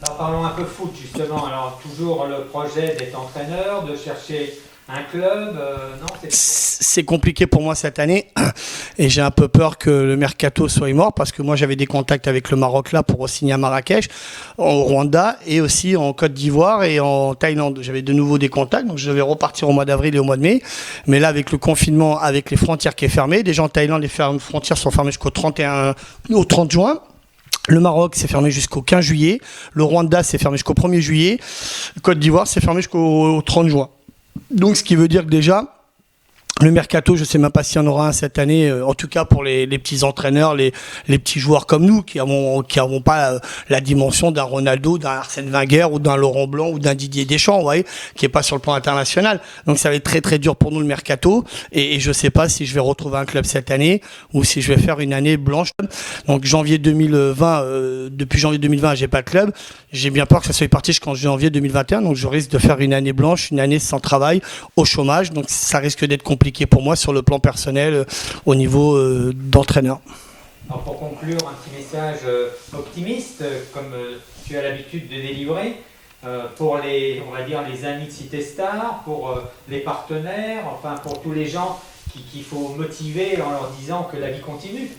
Alors parlons un peu foot justement. Alors toujours le projet d'être entraîneur, de chercher un club, non, c'est toujours. C'est compliqué pour moi cette année et j'ai un peu peur que le mercato soit mort parce que moi j'avais des contacts avec le Maroc là pour signer à Marrakech, au Rwanda et aussi en Côte d'Ivoire et en Thaïlande. J'avais de nouveau des contacts, donc je devais repartir au mois d'avril et au mois de mai. Mais là avec le confinement, avec les frontières qui est fermées, déjà en Thaïlande les frontières sont fermées jusqu'au 31 au 30 juin. Le Maroc s'est fermé jusqu'au 15 juillet. Le Rwanda s'est fermé jusqu'au 1er juillet. Côte d'Ivoire s'est fermé jusqu'au 30 juin. Donc, ce qui veut dire que déjà, le mercato, je ne sais même pas s'il y en aura un cette année, en tout cas pour les petits entraîneurs, les petits joueurs comme nous, qui avons pas la dimension d'un Ronaldo, d'un Arsène Wenger ou d'un Laurent Blanc ou d'un Didier Deschamps, vous voyez, qui est pas sur le plan international. Donc ça va être très très dur pour nous le mercato, et je sais pas si je vais retrouver un club cette année ou si je vais faire une année blanche. Donc janvier 2020, depuis janvier 2020, j'ai pas de club. J'ai bien peur que ça soit parti jusqu'en janvier 2021, donc je risque de faire une année blanche, une année sans travail, au chômage. Donc ça risque d'être compliqué pour moi sur le plan personnel au niveau d'entraîneur. Alors pour conclure, un petit message optimiste, comme tu as l'habitude de délivrer, pour les, on va dire, les amis de Cité Star, pour les partenaires, enfin pour tous les gens qu'il faut motiver en leur disant que la vie continue.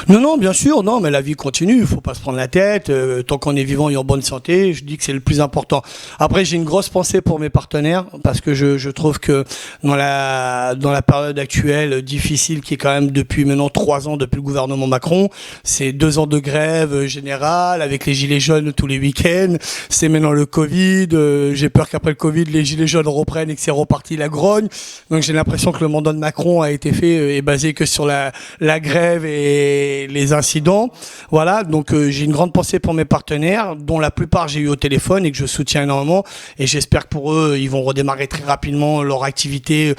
Non, bien sûr, non, mais la vie continue, il faut pas se prendre la tête, tant qu'on est vivant et en bonne santé, je dis que c'est le plus important. Après, j'ai une grosse pensée pour mes partenaires, parce que je trouve que dans la période actuelle difficile, qui est quand même depuis maintenant 3 ans, depuis le gouvernement Macron, c'est 2 ans de grève générale, avec les gilets jaunes tous les week-ends, c'est maintenant le Covid, j'ai peur qu'après le Covid, les gilets jaunes reprennent et que c'est reparti la grogne, donc j'ai l'impression que le mandat de Macron a été fait et basé que sur la grève et les incidents. Voilà, donc j'ai une grande pensée pour mes partenaires, dont la plupart j'ai eu au téléphone et que je soutiens énormément. Et j'espère que pour eux, ils vont redémarrer très rapidement leur activité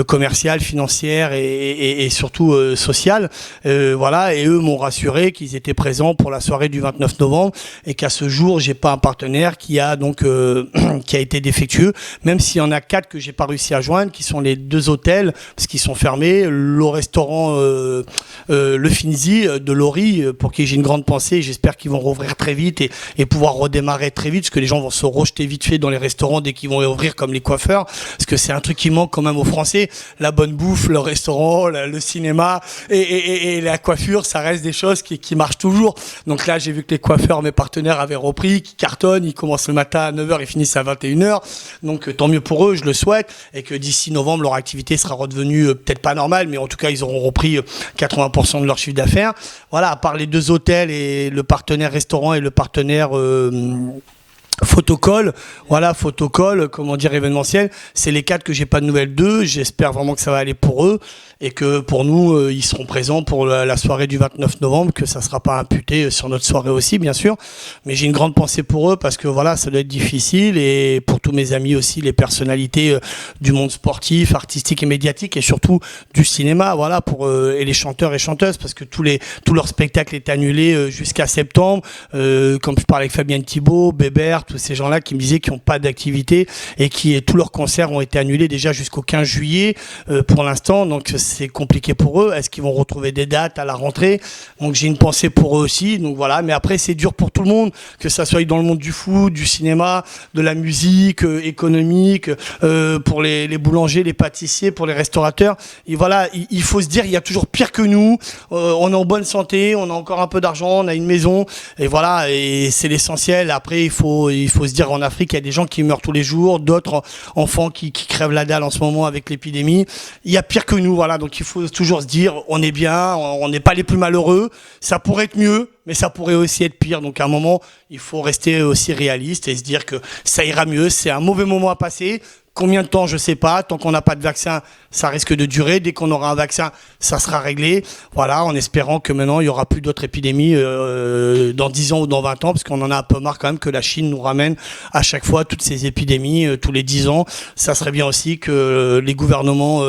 commerciale, financière et surtout sociale. Voilà, et eux m'ont rassuré qu'ils étaient présents pour la soirée du 29 novembre et qu'à ce jour, j'ai pas un partenaire qui a donc qui a été défectueux, même s'il y en a 4 que j'ai pas réussi à joindre, qui sont les 2 hôtels parce qu'ils sont fermés, le restaurant le Finzi de Lori, pour qui j'ai une grande pensée. J'espère qu'ils vont rouvrir très vite et pouvoir redémarrer très vite, parce que les gens vont se rejeter vite fait dans les restaurants dès qu'ils vont ouvrir, comme les coiffeurs, parce que c'est un truc qui manque quand même aux Français. La bonne bouffe, le restaurant, le cinéma et la coiffure, ça reste des choses qui marchent toujours. Donc là, j'ai vu que les coiffeurs, mes partenaires, avaient repris, qui cartonnent, ils commencent le matin à 9h, ils finissent à 21h. Donc tant mieux pour eux, je le souhaite, et que d'ici novembre, leur activité sera redevenue peut-être pas normale, mais en tout cas, ils auront repris 80% de leur chiffre d'affaires. Voilà, à part les 2 hôtels et le partenaire restaurant et le partenaire photocall, voilà, photocall, comment dire, événementiel, c'est les 4 que j'ai pas de nouvelles d'eux. J'espère vraiment que ça va aller pour eux et que pour nous, ils seront présents pour la soirée du 29 novembre, que ça sera pas imputé sur notre soirée aussi, bien sûr. Mais j'ai une grande pensée pour eux parce que voilà, ça doit être difficile, et pour tous mes amis aussi, les personnalités du monde sportif, artistique et médiatique, et surtout du cinéma, voilà, pour et les chanteurs et chanteuses, parce que tout leur spectacle est annulé jusqu'à septembre. Comme je parlais avec Fabienne Thibault, Bébert, tous ces gens-là qui me disaient qu'ils n'ont pas d'activité et tous leurs concerts ont été annulés déjà jusqu'au 15 juillet pour l'instant, donc c'est compliqué pour eux. Est-ce qu'ils vont retrouver des dates à la rentrée? Donc j'ai une pensée pour eux aussi, donc voilà. Mais après, c'est dur pour tout le monde, que ça soit dans le monde du foot, du cinéma, de la musique, économique, pour les boulangers, les pâtissiers, pour les restaurateurs. Et voilà, il faut se dire, il y a toujours pire que nous. On est en bonne santé, on a encore un peu d'argent, on a une maison, et voilà, et c'est l'essentiel. Après, il faut se dire, en Afrique, il y a des gens qui meurent tous les jours, d'autres enfants qui crèvent la dalle en ce moment avec l'épidémie. Il y a pire que nous, voilà. Donc il faut toujours se dire, on est bien, on n'est pas les plus malheureux. Ça pourrait être mieux, mais ça pourrait aussi être pire. Donc à un moment, il faut rester aussi réaliste et se dire que ça ira mieux. C'est un mauvais moment à passer. Combien de temps, je sais pas. Tant qu'on n'a pas de vaccin, ça risque de durer. Dès qu'on aura un vaccin, ça sera réglé. Voilà, en espérant que maintenant, il y aura plus d'autres épidémies dans 10 ans ou dans 20 ans, parce qu'on en a un peu marre quand même que la Chine nous ramène à chaque fois toutes ces épidémies tous les 10 ans. Ça serait bien aussi que les gouvernements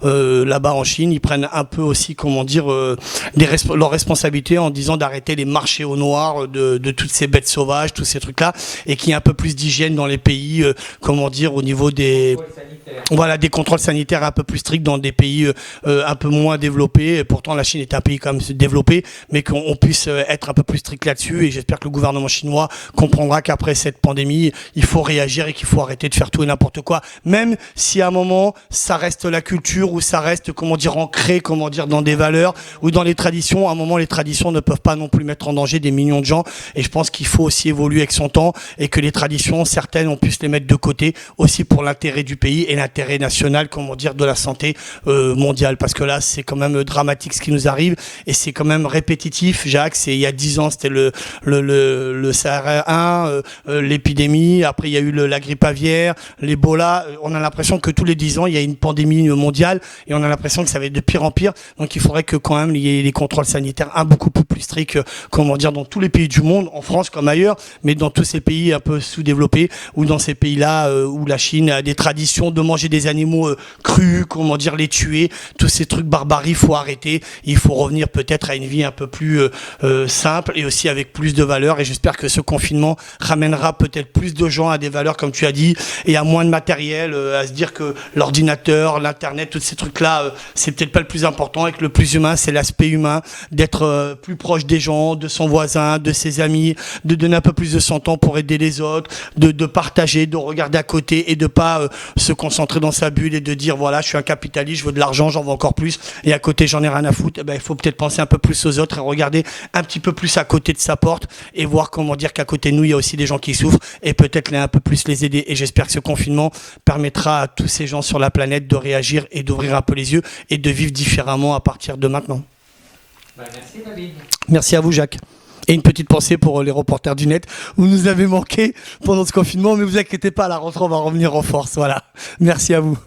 là-bas en Chine, ils prennent un peu aussi, comment dire, leurs responsabilités en disant d'arrêter les marchés au noir de toutes ces bêtes sauvages, tous ces trucs-là, et qu'il y ait un peu plus d'hygiène dans les pays, comment dire, au niveau des des contrôles sanitaires. voilà, des contrôles sanitaires un peu plus stricts dans des pays un peu moins développés. Et pourtant, la Chine est un pays quand même développé, mais qu'on puisse être un peu plus strict là-dessus. Et j'espère que le gouvernement chinois comprendra qu'après cette pandémie, il faut réagir et qu'il faut arrêter de faire tout et n'importe quoi. Même si à un moment, ça reste la culture ou ça reste, comment dire, ancré, comment dire, dans des valeurs ou dans les traditions. À un moment, les traditions ne peuvent pas non plus mettre en danger des millions de gens. Et je pense qu'il faut aussi évoluer avec son temps et que les traditions, certaines, on puisse les mettre de côté aussi pour l'intérêt du pays et l'intérêt national, comment dire, de la santé mondiale. Parce que là, c'est quand même dramatique ce qui nous arrive et c'est quand même répétitif. Jacques, il y a 10 ans, c'était le Sahara 1, l'épidémie. Après, il y a eu la grippe aviaire, l'Ebola. On a l'impression que tous les 10 ans, il y a une pandémie mondiale et on a l'impression que ça va être de pire en pire. Donc, il faudrait que quand même il y ait des contrôles sanitaires beaucoup plus stricts, comment dire, dans tous les pays du monde, en France comme ailleurs, mais dans tous ces pays un peu sous-développés ou dans ces pays-là où la Chine a des traditions de manger des animaux crus, comment dire, les tuer, tous ces trucs barbaries, il faut arrêter. Il faut revenir peut-être à une vie un peu plus simple et aussi avec plus de valeurs. Et j'espère que ce confinement ramènera peut-être plus de gens à des valeurs, comme tu as dit, et à moins de matériel, à se dire que l'ordinateur, l'internet, tous ces trucs-là, c'est peut-être pas le plus important et que le plus humain, c'est l'aspect humain, d'être plus proche des gens, de son voisin, de ses amis, de donner un peu plus de son temps pour aider les autres, de partager, de regarder à côté et de pas se concentrer dans sa bulle et de dire voilà, je suis un capitaliste, je veux de l'argent, j'en veux encore plus et à côté j'en ai rien à foutre. Eh ben, il faut peut-être penser un peu plus aux autres et regarder un petit peu plus à côté de sa porte et voir comment dire qu'à côté de nous il y a aussi des gens qui souffrent et peut-être un peu plus les aider. Et j'espère que ce confinement permettra à tous ces gens sur la planète de réagir et d'ouvrir un peu les yeux et de vivre différemment à partir de maintenant. Merci David. Merci à vous Jacques. Et une petite pensée pour les reporters du net. Vous nous avez manqué pendant ce confinement, mais vous inquiétez pas, à la rentrée, on va revenir en force. Voilà. Merci à vous.